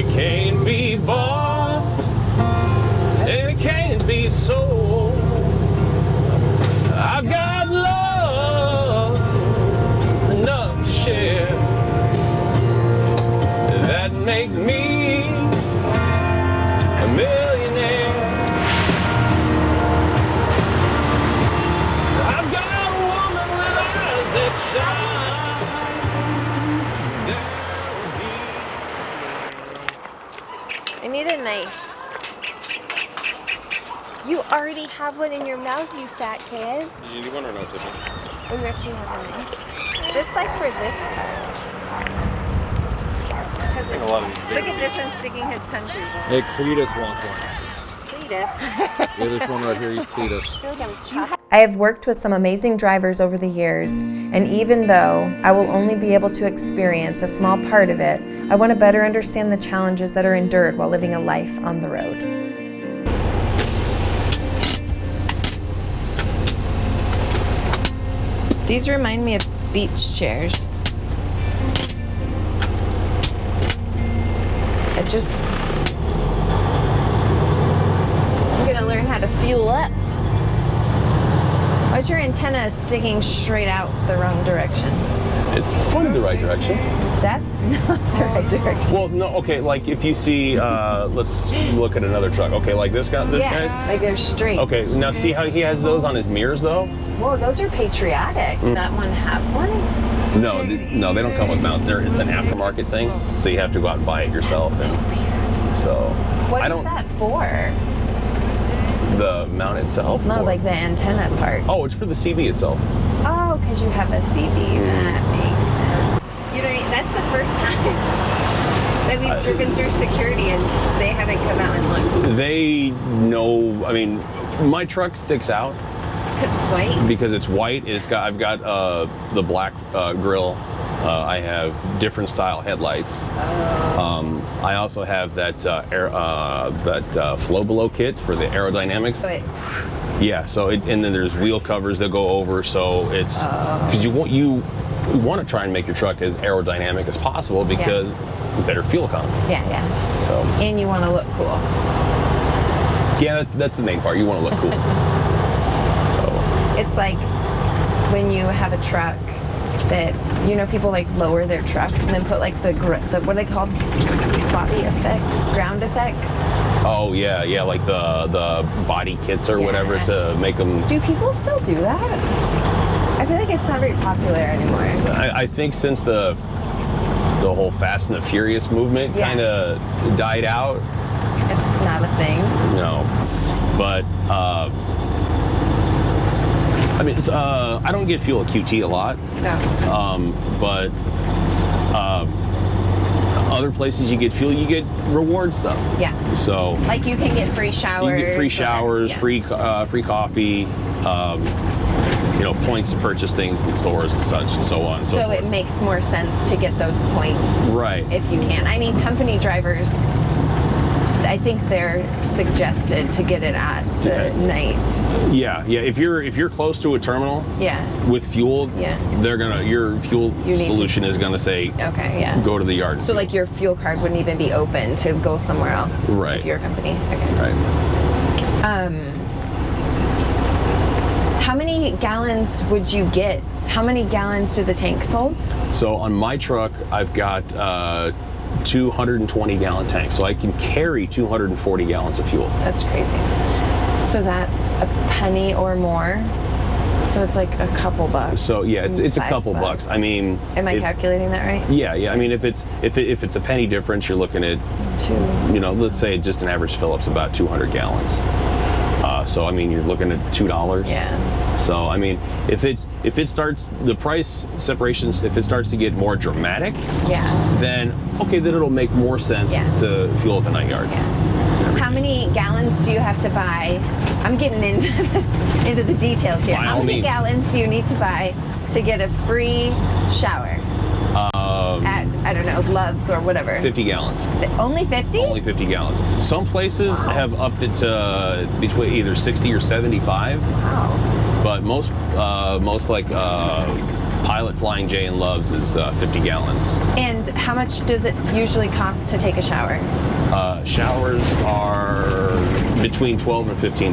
It can't be bought, and it can't be sold. I've got love enough to share that make me a millionaire. I've got a woman with eyes that shine down deep. I need a knife. You already have one in your mouth, you fat kid. You need one or no, Tiffany? Oh, you actually have a knife. Just like for this part. Look at this one sticking his tongue through the Hey, Cletus wants one. Cletus. Yeah, this one right here, he's Cletus. I have worked with some amazing drivers over the years, and even though I will only be able to experience a small part of it, I want to better understand the challenges that are endured while living a life on the road. These remind me of beach chairs. I'm gonna learn how to fuel up. Why's your antenna sticking straight out the wrong direction? It's pointed the right direction. That's not the right direction. Well, no, okay, like if you see, let's look at another truck. Okay, like this guy, guy? Like they're straight. Okay, now see how he has those on his mirrors though? Whoa, those are patriotic. That one have one? No, no, they don't come with mounts. It's an aftermarket thing, so you have to go out and buy it yourself. That's so weird. So What is that for? The mount itself? No, or- like the antenna part. Oh, it's for the CB itself. Oh, because you have a CB. That makes sense. You know, that's the first time that we've driven through security and they haven't come out and looked. They know, I mean, my truck sticks out Because it's white? because it's white. I've got the black grill. I have different style headlights. I also have that flow below kit for the aerodynamics. So it, Yeah, so and then there's wheel covers that go over, so it's because you want to try and make your truck as aerodynamic as possible because better fuel economy. yeah. So And you want to look cool. yeah, that's the main part. You want to look cool. So It's like when you have a truck that, you know, people like lower their trucks and then put like the what are they called? Body effects, ground effects. oh yeah, like the body kits or whatever to make them. Do people still do that? I feel like it's not very popular anymore. I think since the whole Fast and the Furious movement kind of died out. It's not a thing. No, but I mean, I don't get fuel at QT a lot. No. But other places you get fuel, you get reward stuff. Yeah. So Like you can get free showers. you get free showers, or- free coffee, you know, points to purchase things in stores and such and so on and so So forth. it makes more sense to get those points Right. if you can. I mean, company drivers, I think they're suggested to get it at the night. Yeah. If you're close to a terminal Yeah. with fuel, your fuel need solution is gonna say Okay, yeah. go to the yard. So like your fuel card wouldn't even be open to go somewhere else. Right. If you're a company. Okay. Right. How many gallons would you get? How many gallons do the tanks hold? So on my truck, I've got 220 gallon tanks, so I can carry 240 gallons of fuel. That's crazy. So that's a penny or more. So it's like a couple bucks. So yeah, it's a $5 couple bucks. I mean, am I calculating that right? Yeah. I mean, if it's a penny difference, you're looking at let's say just an average fill-up's about 200 gallons. So I mean, you're looking at $2. Yeah. So I mean, if it starts the price separations, if it starts to get more dramatic, then it'll make more sense to fuel at the night yard. Yeah. How many gallons do you have to buy? I'm getting into the details here. How many gallons do you need to buy to get a free shower? At, I don't know, Love's or whatever. 50 gallons. Only 50? Only 50 gallons. Some places have upped it to between either 60 or 75. Wow. But most like Pilot, Flying J, and Loves is 50 gallons. And how much does it usually cost to take a shower? Showers are between $12 and $15.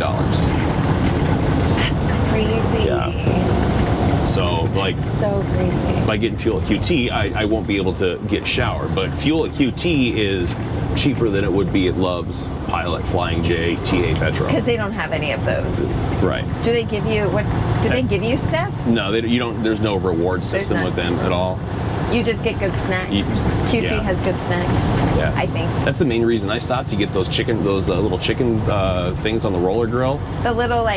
That's crazy. Yeah. So like, so crazy. by getting fuel at QT, I won't be able to get shower, but fuel at QT is cheaper than it would be at Love's, Pilot, Flying J, TA Petro. Because they don't have any of those. Right. Do they give you what? Do they give you stuff? No, you don't. There's no reward system with them at all. You just get good snacks. QT has good snacks. Yeah. I think. That's the main reason I stopped, to get those little chicken things on the roller grill. The little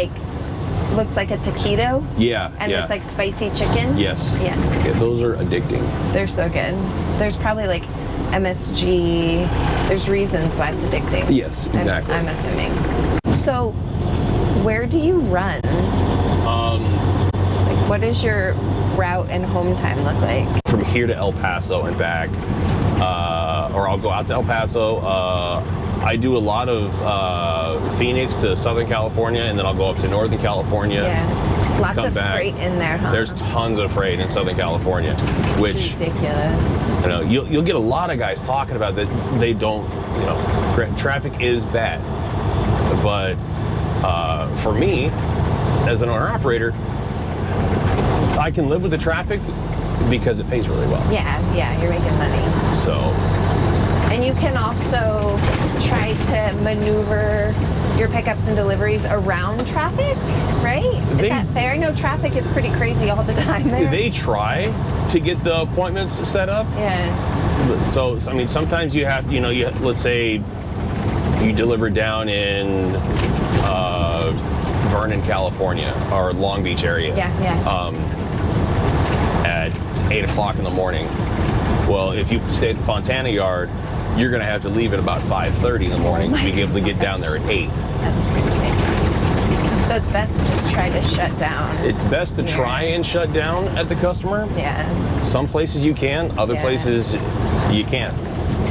looks like a taquito. Yeah. And it's like spicy chicken. Yes. Yeah. Those are addicting. They're so good. There's probably like MSG. There's reasons why it's addicting. Yes, exactly. I'm assuming. So, where do you run? Like, what does your route and home time look like? From here to El Paso and back, or I'll go out to El Paso. I do a lot of Phoenix to Southern California, and then I'll go up to Northern California. Yeah, lots of freight in there, huh? There's tons of freight in Southern California, which ridiculous. You know, you'll get a lot of guys talking about that. They don't, you know, traffic is bad, but for me, as an owner-operator, I can live with the traffic because it pays really well. Yeah, you're making money. So. And you can also try to maneuver your pickups and deliveries around traffic, right? Is that fair? I know traffic is pretty crazy all the time there. They try to get the appointments set up. Yeah. So, I mean, sometimes you have, let's say you deliver down in Vernon, California, or Long Beach area. Yeah. At 8 o'clock in the morning. Well, if you stay at the Fontana yard, you're going to have to leave at about 5:30 in the morning to be able to get down there at 8. That's crazy. So it's best to just try to shut down. It's best to try and shut down at the customer. Yeah. Some places you can, other places you can't.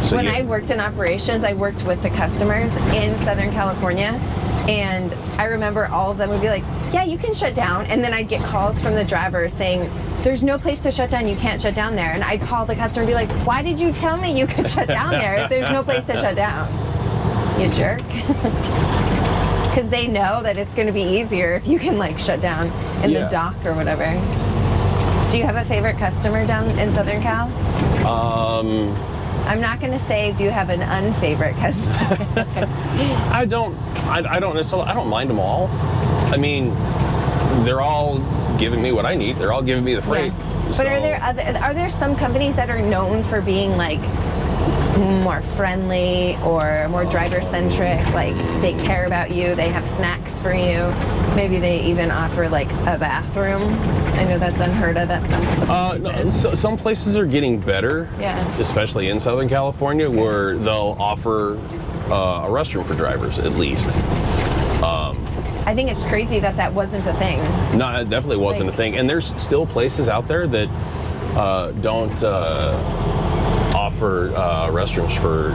So when I worked in operations, I worked with the customers in Southern California, and I remember all of them would be like, yeah, you can shut down. And then I'd get calls from the drivers saying, there's no place to shut down, you can't shut down there. And I'd call the customer and be like, why did you tell me you could shut down there if there's no place to shut down? You jerk. Because they know that it's going to be easier if you can shut down in the dock or whatever. Do you have a favorite customer down in Southern Cal? I'm not going to say, do you have an unfavorite customer? I don't necessarily, I don't mind them all. I mean, they're all giving me what I need. They're all giving me the freight. Yeah. But so. are there some companies that are known for being more friendly or more driver centric? Like they care about you, they have snacks for you. Maybe they even offer a bathroom. I know that's unheard of at some places. No, some places are getting better. Yeah. Especially in Southern California, where they'll offer a restroom for drivers at least. I think it's crazy that wasn't a thing. No, it definitely wasn't a thing. And there's still places out there that don't offer restrooms for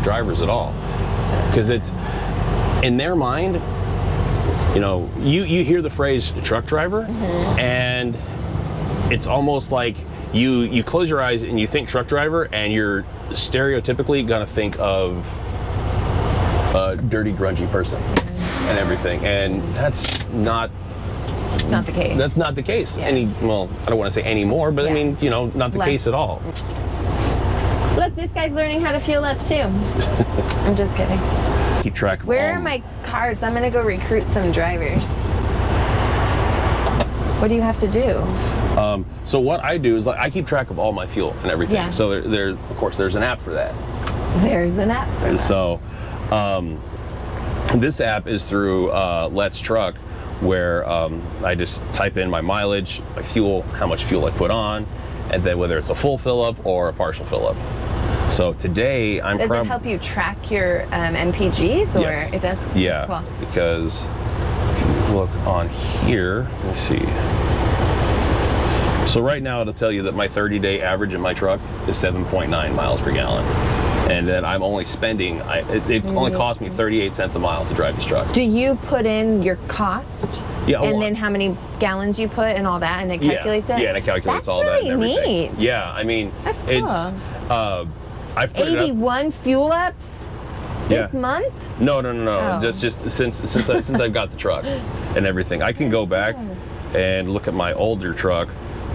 drivers at all. Because it's, in their mind, you hear the phrase truck driver, and it's almost like you close your eyes and you think truck driver, and you're stereotypically going to think of a dirty, grungy person. And everything, and that's not. It's not the case. That's not the case. Yeah. I don't want to say anymore, but I mean, not the case at all. Look, this guy's learning how to fuel up too. I'm just kidding. Keep track of Where are my cards? I'm gonna go recruit some drivers. What do you have to do? So what I do is I keep track of all my fuel and everything. Yeah. So there's, of course, there's an app for that. There's an app for that. So. This app is through Let's Truck, where I just type in my mileage, my fuel, how much fuel I put on, and then whether it's a full fill up or a partial fill up. So today I'm. Does it help you track your MPGs, or yes. it does? Yeah, That's cool. because if you look on here, let me see. So right now it'll tell you that my 30-day average in my truck is 7.9 miles per gallon. and then I'm only spending. It only cost me 38 cents a mile to drive this truck. Do you put in your cost? Yeah. And then how many gallons you put and all that, and it calculates it? Yeah, and it calculates all really that and everything. Neat. Yeah, I mean, that's cool. It's I've put 81 fuel ups this month? No. Oh. Just since I've got the truck and everything, I can go back and look at my older truck,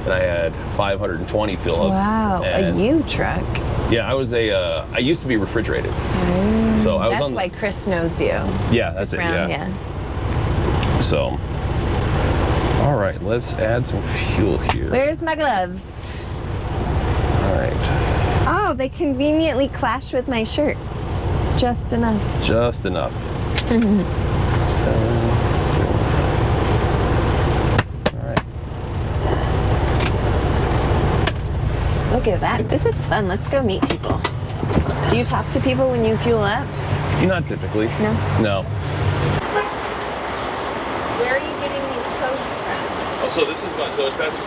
and I had 520 fuel ups. Wow, a U truck. Yeah, I used to be refrigerated. So I was that's why Chris knows you. Yeah, that's it. Yeah. So, all right, let's add some fuel here. Where's my gloves? All right. Oh, they conveniently clash with my shirt. Just enough. Just enough. All right. Look at that. This is fun. Let's go meet people. Do you talk to people when you fuel up? Not typically. No? No. Where are you getting these codes from? Oh, so that's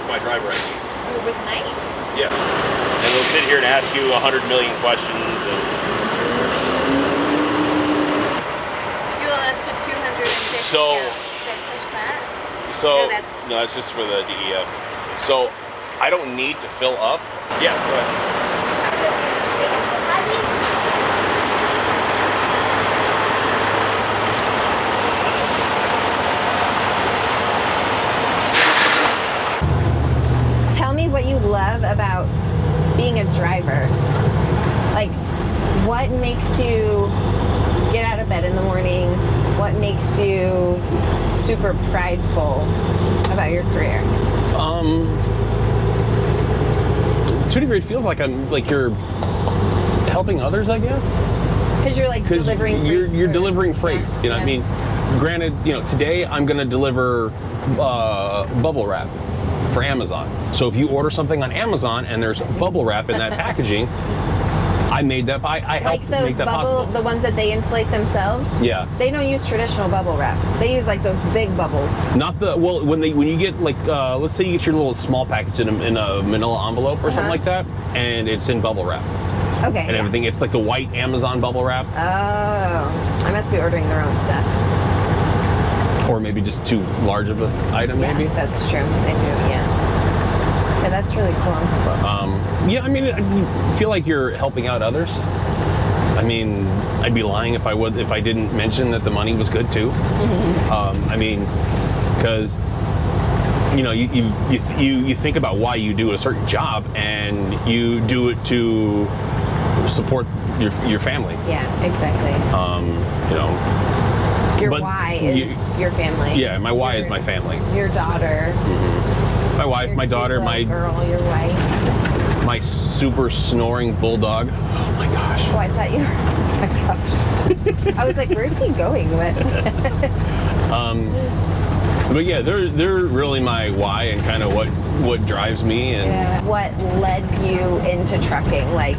my driver ID. Oh, with Night? Yeah. And we'll sit here and ask you 100 million questions. And Fuel up to 250. So- Did I push that? so No, that's just for the DEF. So I don't need to fill up. Yeah, go ahead. Tell me what you love about being a driver. Like, what makes you get out of bed in the morning? What makes you super prideful about your career? To a degree, it feels like you're helping others, I guess. Because you're like delivering freight. You're delivering freight. Yeah. You know, I mean, granted, today I'm going to deliver bubble wrap for Amazon. So if you order something on Amazon and there's bubble wrap in that packaging, I made that. I helped make that possible. The ones that they inflate themselves. Yeah. They don't use traditional bubble wrap. They use like those big bubbles. Not the when you get like let's say you get your little small package in a manila envelope or something like that, and it's in bubble wrap. Okay. And everything. It's like the white Amazon bubble wrap. Oh, I must be ordering their own stuff. Or maybe just too large of an item, maybe. Yeah, that's true. I do. Yeah. Yeah, that's really cool. Yeah, I mean, I feel like you're helping out others. I mean, I'd be lying if I didn't mention that the money was good too. I mean, because you think about why you do a certain job, and you do it to support your family. Yeah, exactly. Your why is your family. Yeah, my why is my family. Your daughter. My wife, my daughter, my girl, your wife. My super snoring bulldog. Oh my gosh. Oh, I thought you were. Oh my gosh. I was like, where's he going with this? But yeah, they're really my why and kind of what drives me. And what led you into trucking? Like,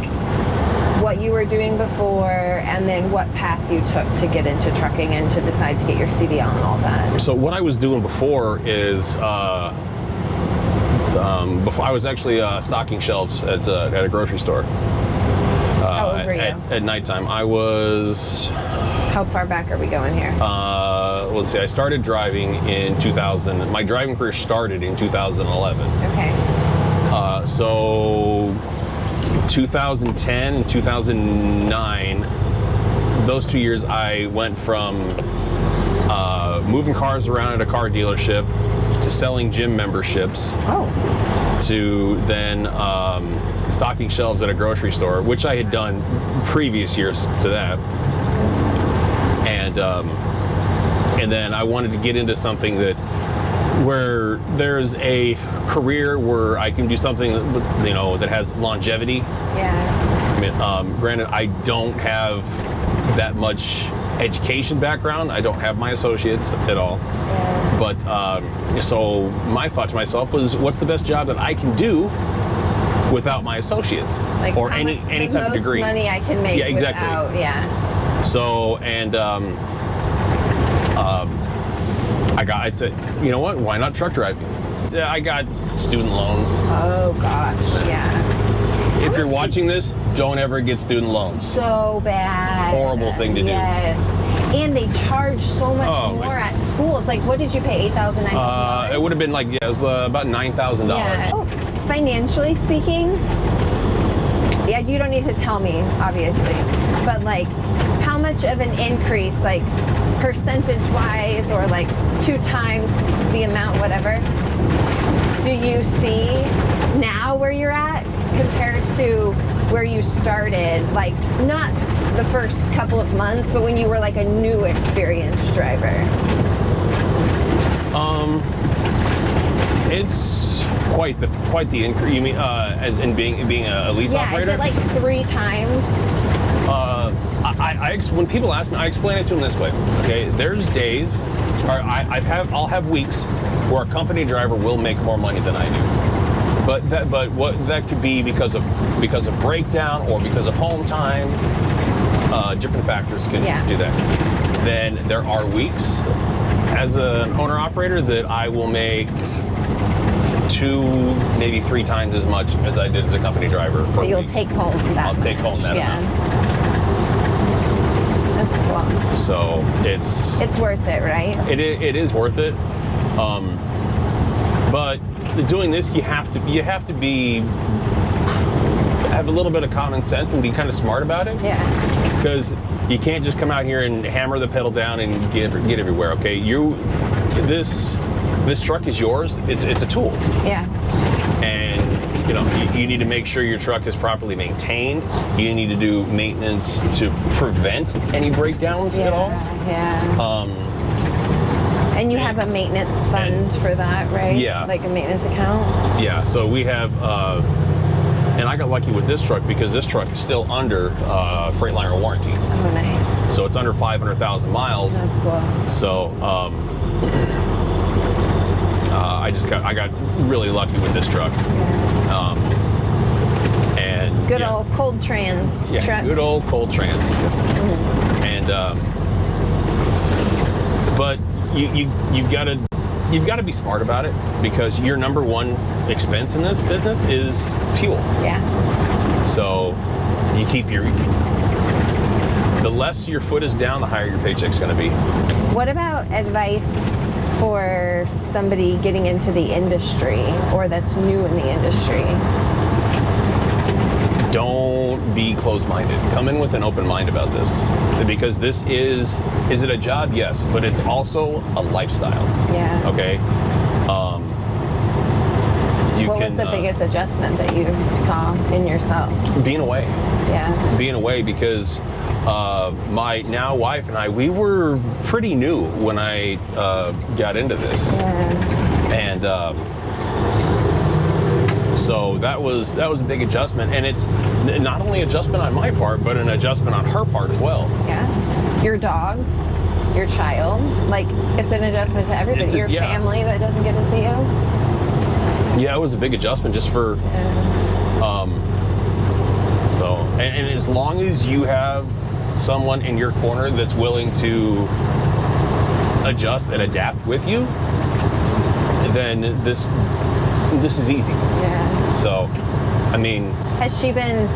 what you were doing before, and then what path you took to get into trucking and to decide to get your CDL and all that. So what I was doing before is before I was actually stocking shelves at a grocery store. How old were you? At nighttime. I was. How far back are we going here? Let's see. I started driving in 2000. My driving career started in 2011. Okay. So 2010 and 2009, those 2 years, I went from moving cars around at a car dealership to selling gym memberships. Oh. To then stocking shelves at a grocery store, which I had done previous years to that. And then I wanted to get into something where there's a career where I can do something that has longevity. Yeah. I mean, granted, I don't have that much education background. I don't have my associates at all. Yeah. But so my thought to myself was, what's the best job that I can do without my associates, like or any type of degree? The most money I can make. Yeah, exactly. Without, yeah. So I said, you know what? Why not truck driving? I got student loans. Oh gosh, yeah. If you're watching this, don't ever get student loans. So bad. Horrible thing to do. Yes. And they charge so much more at school. It's like, what did you pay? $8,000, $9,000? It would have been like, it was about $9,000. Yeah. Oh, financially speaking, yeah, you don't need to tell me, obviously, but like, how much of an increase, like percentage-wise, or like 2 times the amount, whatever, do you see now where you're at compared to where you started? Like, not the first couple of months, but when you were like a new experienced driver. It's quite the increase. You mean as in being a lease operator? Yeah, is it like 3 times? When people ask me, I explain it to them this way. Okay, there's days, or I'll have weeks where a company driver will make more money than I do. But what that could be because of breakdown or because of home time. Different factors can do that. Then there are weeks as an owner operator that I will make 2, maybe 3 times as much as I did as a company driver. But you'll take home that. I'll take home that amount. That's cool. So it's worth it, right? It is worth it. But doing this, you have to have a little bit of common sense and be kind of smart about it. Yeah. Because you can't just come out here and hammer the pedal down and get everywhere. Okay, this truck is yours. It's a tool. Yeah. And you need to make sure your truck is properly maintained. You need to do maintenance to prevent any breakdowns at all. Yeah. And you have a maintenance fund for that, right? Yeah. Like a maintenance account? Yeah, so we have, and I got lucky with this truck because this truck is still under Freightliner warranty. Oh, nice. So it's under 500,000 miles. That's cool. So I got really lucky with this truck. Yeah. And good old cold trans truck. Good old cold trans. Mm-hmm. And but you've got to be smart about it because your number one expense in this business is fuel. Yeah. So you keep the less your foot is down, the higher your paycheck's going to be. What about advice for somebody getting into the industry or that's new in the industry? Don't be closed-minded. Come in with an open mind about this, because this is it a job? Yes, but it's also a lifestyle. Yeah. Okay. What was the biggest adjustment that you saw in yourself? Being away. Yeah. Being away because my now wife and I, we were pretty new when I got into this. Yeah. And so that was a big adjustment, and it's not only adjustment on my part, but an adjustment on her part as well. Yeah. Your dogs, your child, like it's an adjustment to everybody. Your family that doesn't get to see you. Yeah, it was a big adjustment just for. So and as long as you have someone in your corner that's willing to adjust and adapt with you, then this is easy. Yeah. So, I mean, has she been?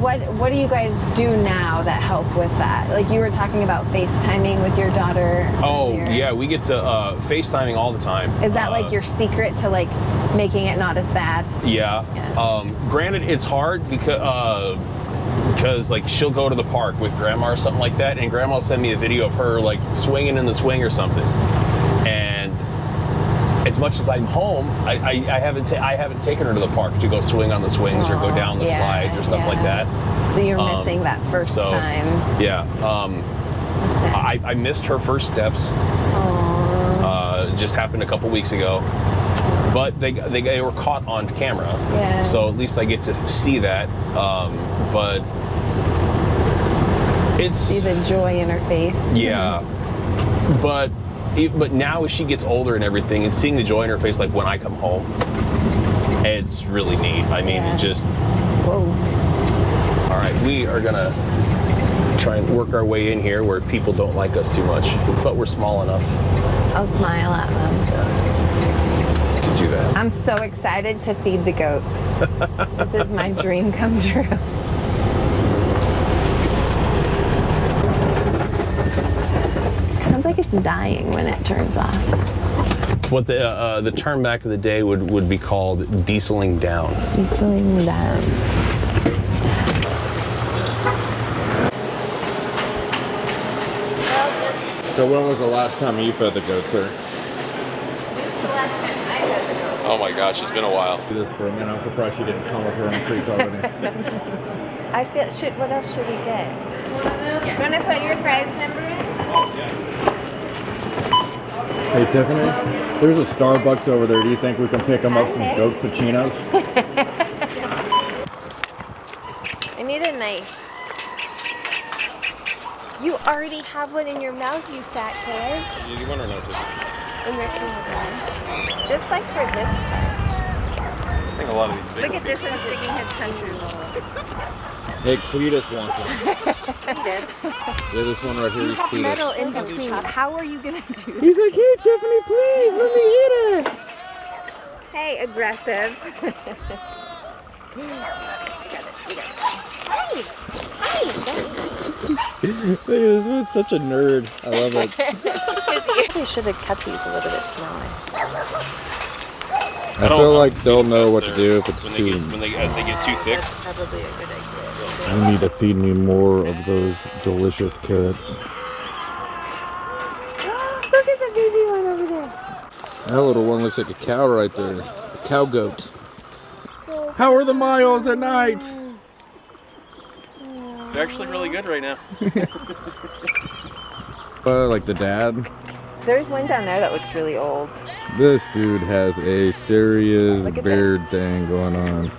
What do you guys do now that help with that? Like you were talking about FaceTiming with your daughter. Oh earlier. Yeah, we get to FaceTiming all the time. Is that like your secret to like making it not as bad? Yeah. Granted, it's hard because like she'll go to the park with grandma or something like that, and grandma will send me a video of her like swinging in the swing or something. And as much as I'm home, I haven't taken her to the park to go swing on the swings or go down the slides or stuff like that. So you're missing that first time. Yeah. I missed her first steps. Just happened a couple weeks ago. But they were caught on camera. Yeah. So at least I get to see that. But it's... See the joy in her face. Yeah. But now as she gets older and everything, and seeing the joy in her face, like when I come home, it's really neat. I mean, just... Whoa. All right, we are gonna try and work our way in here where people don't like us too much, but we're small enough. I'll smile at them. Do that. I'm I'm so excited to feed the goats. This is my dream come true. Sounds like it's dying when it turns off. What the term back in the day would be called dieseling down. Dieseling down. So when was the last time you fed the goats, sir? The last time I fed the goats. Oh my gosh, it's been a while. Do this for a minute. I'm surprised she didn't come with her own treats already. I feel, what else should we get? You want to put your fries number in? Hey Tiffany, there's a Starbucks over there. Do you think we can pick them up some goat puccinos? I need a knife. You already have one in your mouth, you fat kid. You want or no? Just like for this part. I think a lot of these big Look at this one sticking his tongue through. Hey, Cletus wants one. Cletus. Yeah, this one right here is Cletus. Metal in between. How are you gonna do this? He's like, hey Tiffany, please, let me eat it. Hey, aggressive. Hey! Hey! Look at this one's such a nerd. I love it. They should have cut these a little bit smaller. I feel like they'll know what to do if it's as too... they get too thick. That's probably a good idea. You need to feed me more of those delicious carrots. Look at the baby one over there. That little one looks like a cow right there. A cow goat. How are the miles at night? They're actually really good right now. Like the dad. There's one down there that looks really old. This dude has a serious Look at beard thing going on.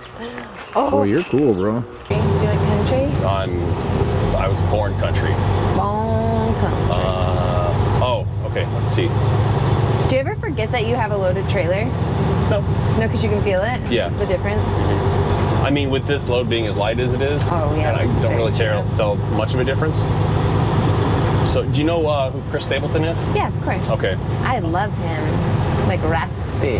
Oh, Boy, you're cool, bro. do you like country? I was born country. Bon country. Oh, okay. Let's see. Do you ever forget that you have a loaded trailer? No. No, because you can feel it? Yeah. The difference? I mean, with this load being as light as it is, Oh, yeah, and I that's don't really very tell much of a difference. So, do you know who Chris Stapleton is? Yeah, of course. Okay. I love him. Like raspy.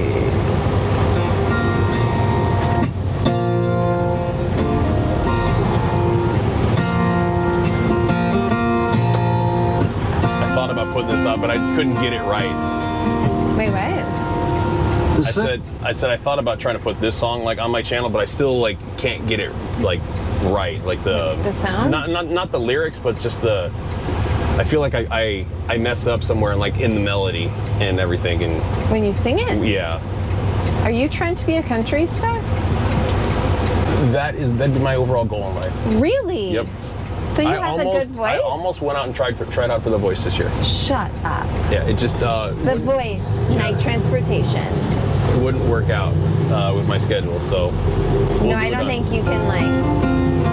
I thought about putting this up, but I couldn't get it right. Wait, what? I said I thought about trying to put this song like on my channel, but I still like can't get it like right, like the sound. not the lyrics, but just the. I feel like I mess up somewhere like in the melody and everything, and When you sing it? yeah, Are you trying to be a country star? that'd be my overall goal in life. Really? Yep. So you have a good voice? I almost went out and tried out for The Voice this year. Shut up. Yeah, it just The Voice, night transportation. wouldn't work out with my schedule, so. No, I don't think you can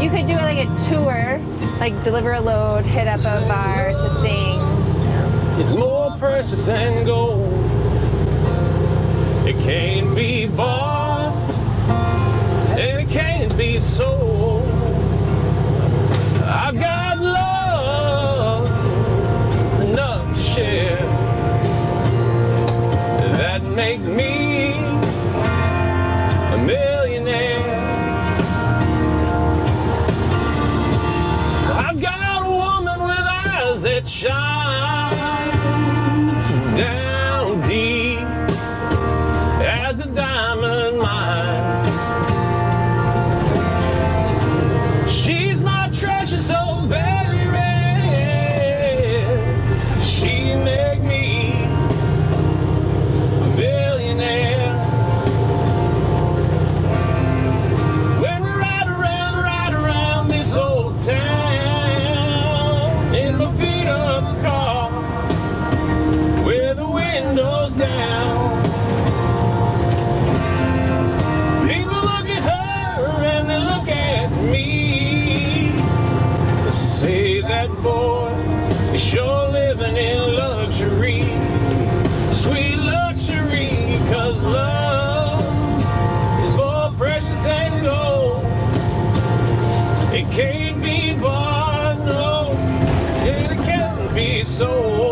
you could do like a tour, like deliver a load, hit up a bar to sing. It's more precious than gold. It can't be bought, and it can't be sold. I've got love enough to share that make me a millionaire. I've got a woman with eyes that shine down deep as a diamond mine. She's my treasure, so very rare. She make me a millionaire. When we ride around this old town in my beat-up car with the windows down, people look at her and they look at me. They say that boy is sure living in luxury, sweet luxury, 'cause love is more precious than gold. It can't be bought, no, and it can't be sold.